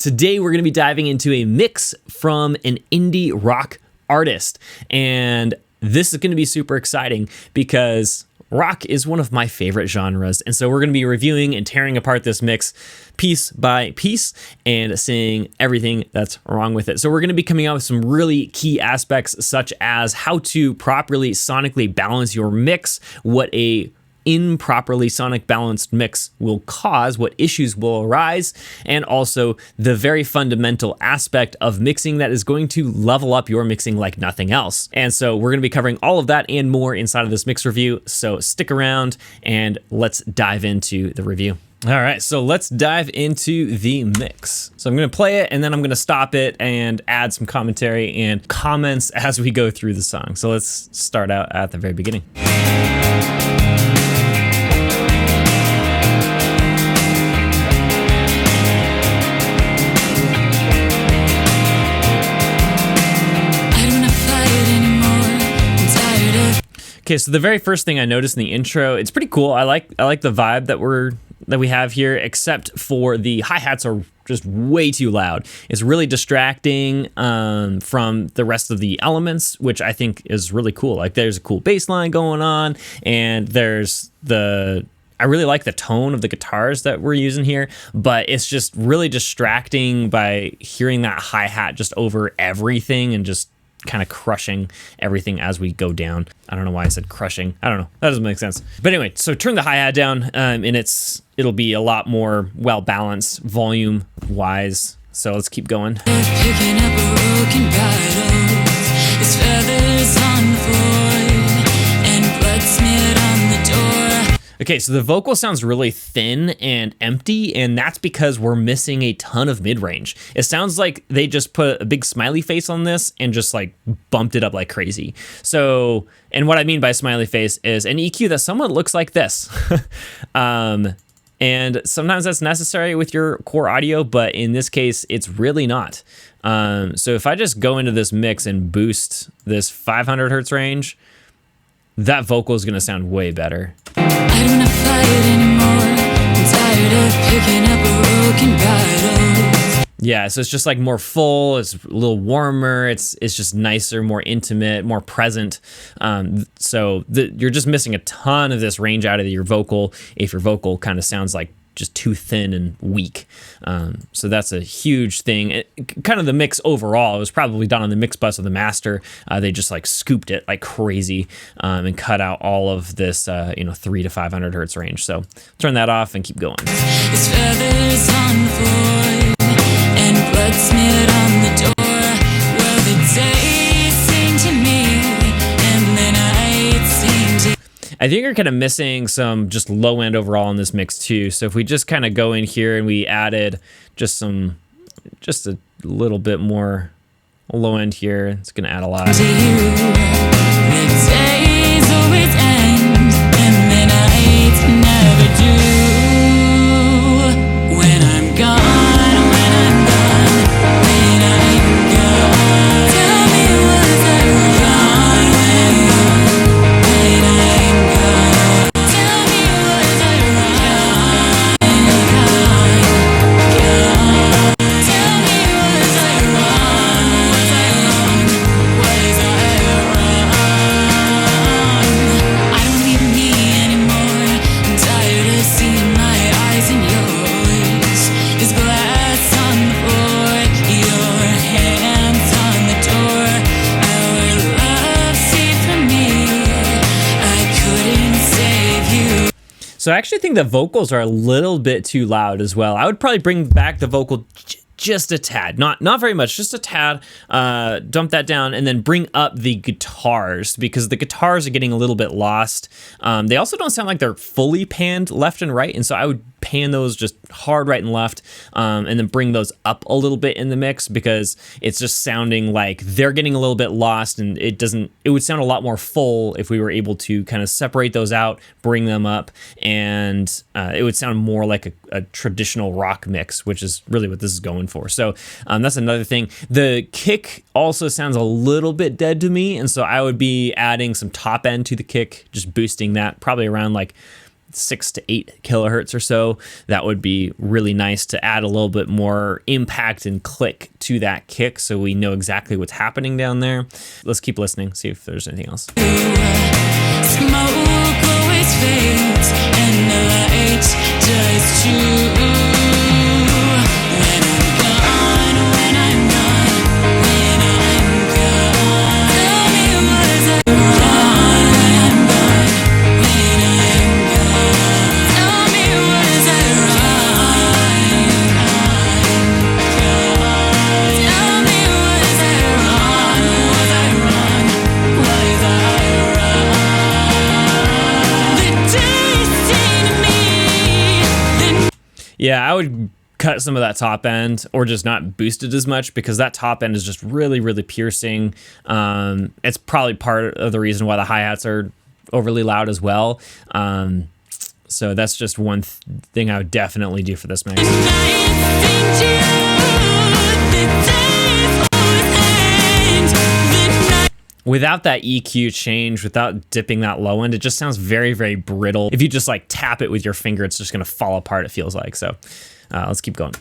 Today we're going to be diving into a mix from an indie rock artist. And this is going to be super exciting because rock is one of my favorite genres. And so we're going to be reviewing and tearing apart this mix piece by piece and seeing everything that's wrong with it. So we're going to be coming out with some really key aspects, such as how to properly sonically balance your mix, what a improperly sonic balanced mix will cause, what issues will arise, and also the very fundamental aspect of mixing that is going to level up your mixing like nothing else. And so we're going to be covering all of that and more inside of this mix review. So stick around and let's dive into the review. All right, so let's dive into the mix. So I'm going to play it and then I'm going to stop it and add some commentary and comments as we go through the song. So let's start out at the very beginning. Okay, so the very first thing I noticed in the intro, it's pretty cool. I like the vibe that we have here, except for the hi-hats are just way too loud. It's really distracting from the rest of the elements, which I think is really cool. Like there's a cool bass line going on, and I really like the tone of the guitars that we're using here, but it's just really distracting by hearing that hi-hat just over everything and just kind of crushing everything as we go down. I don't know why I said crushing. I don't know. That doesn't make sense. But anyway, so turn the hi-hat down and it'll be a lot more well-balanced volume wise. So let's keep going. Picking up broken bottles, his feathers on the floor and blood smeared on the door. Okay, so the vocal sounds really thin and empty, and that's because we're missing a ton of mid-range. It sounds like they just put a big smiley face on this and just like bumped it up like crazy. So, and what I mean by smiley face is an EQ that somewhat looks like this. And sometimes that's necessary with your core audio, but in this case, it's really not. So if I just go into this mix and boost this 500 hertz range, that vocal is going to sound way better. I don't wanna fight anymore. I'm tired of picking up broken bottles. Yeah, so it's just like more full, it's a little warmer, it's just nicer, more intimate, more present. You're just missing a ton of this range out of your vocal if your vocal kind of sounds like just too thin and weak. So that's a huge thing. Kind of the mix overall, it was probably done on the mix bus of the master. They just like scooped it like crazy and cut out all of this 300 to 500 hertz range. So turn that off and keep going. His feathers on the floor and blood smeared on the door. Well, the days seem to me and the nights seem to. I think you're kind of missing some just low end overall in this mix too. So if we just kind of go in here and we added just a little bit more low end here, it's going to add a lot. To you, the days always end and the nights never do. When I'm gone, when I'm gone, when I'm gone. Tell me was I wrong when I'm gone? Tell me was I wrong when I'm gone? Tell me was I wrong? Was I wrong? I don't need me anymore. I'm tired of seeing my eyes in yours. There's glass on the floor, your hands on the door. Our love saved from me. I couldn't save you. So I actually think the vocals are a little bit too loud as well. I would probably bring back the vocal just a tad, not very much, just a tad. Dump that down and then bring up the guitars because the guitars are getting a little bit lost. They also don't sound like they're fully panned left and right, and so I would pan those just hard right and left, and then bring those up a little bit in the mix because it's just sounding like they're getting a little bit lost, and it would sound a lot more full if we were able to kind of separate those out, bring them up, and it would sound more like a traditional rock mix, which is really what this is going for. So that's another thing. The kick also sounds a little bit dead to me, and so I would be adding some top end to the kick, just boosting that probably around like 6 to 8 kilohertz or so. That would be really nice to add a little bit more impact and click to that kick so we know exactly what's happening down there. Let's keep listening, see if there's anything else. Smoke always fades and the light does too. When I'm gone, when I'm gone, when I'm gone. Tell me, was I wrong? When I'm gone, when I'm gone. Tell me, was I wrong? Tell me, was I wrong? Was I wrong? Was I wrong? The destiny me. Yeah, I would cut some of that top end or just not boost it as much because that top end is just really, really piercing. It's probably part of the reason why the hi-hats are overly loud as well. So that's just one thing I would definitely do for this mix. Without that EQ change, without dipping that low end, it just sounds very, very brittle. If you just like tap it with your finger, it's just gonna fall apart, it feels like. So let's keep going.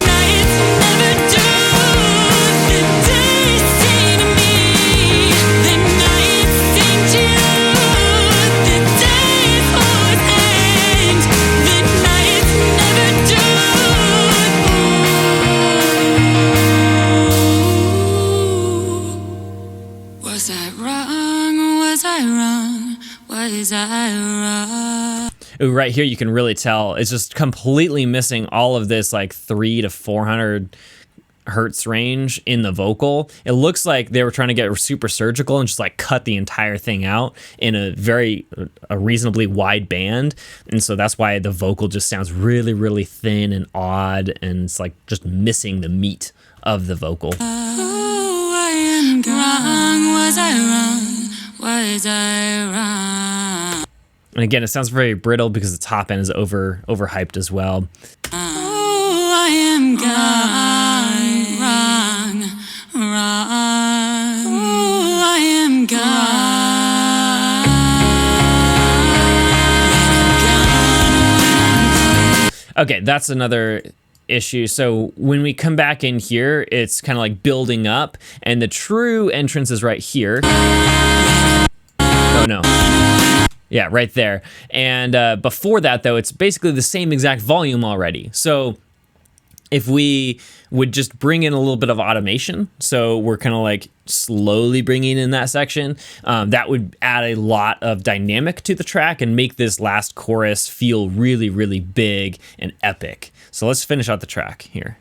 Was I wrong? Was I wrong? Was I wrong? Ooh, right here, you can really tell it's just completely missing all of this like 300 to 400 hertz range in the vocal. It looks like they were trying to get super surgical and just like cut the entire thing out in a reasonably wide band. And so that's why the vocal just sounds really, really thin and odd. And it's like just missing the meat of the vocal. Oh, I am wrong. Was I wrong? Was I wrong? And again, it sounds very brittle because the top end is overhyped as well. Oh, I am gone. Wrong. Wrong. Oh, I am gone. Okay, that's another issue. So when we come back in here, it's kind of like building up, and the true entrance is right here. Oh no. Yeah, right there. And before that, though, it's basically the same exact volume already. So if we would just bring in a little bit of automation, so we're kind of like slowly bringing in that section, that would add a lot of dynamic to the track and make this last chorus feel really, really big and epic. So let's finish out the track here.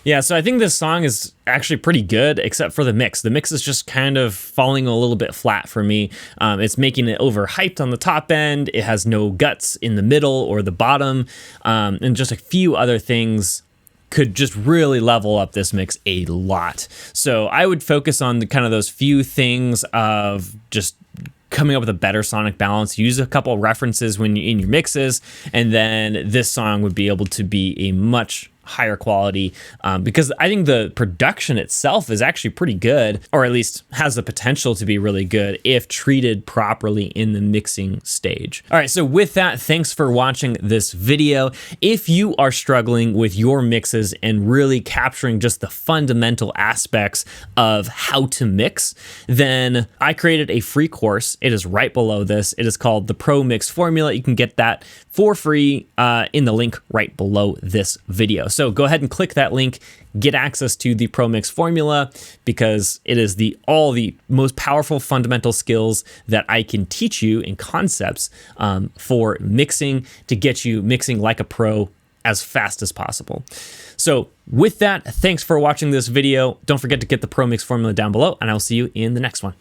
Yeah, so I think this song is actually pretty good, except for the mix. The mix is just kind of falling a little bit flat for me. It's making it overhyped on the top end. It has no guts in the middle or the bottom, and just a few other things could just really level up this mix a lot. So I would focus on the kind of those few things of just coming up with a better sonic balance, use a couple of references when you're in your mixes, and then this song would be able to be a much higher quality, because I think the production itself is actually pretty good, or at least has the potential to be really good if treated properly in the mixing stage. All right, so with that, thanks for watching this video. If you are struggling with your mixes and really capturing just the fundamental aspects of how to mix, then I created a free course. It is right below this. It is called the Pro Mix Formula. You can get that for free in the link right below this video. So go ahead and click that link, get access to the Pro Mix Formula, because it is all the most powerful fundamental skills that I can teach you in concepts for mixing to get you mixing like a pro as fast as possible. So with that, thanks for watching this video. Don't forget to get the Pro Mix Formula down below, and I'll see you in the next one.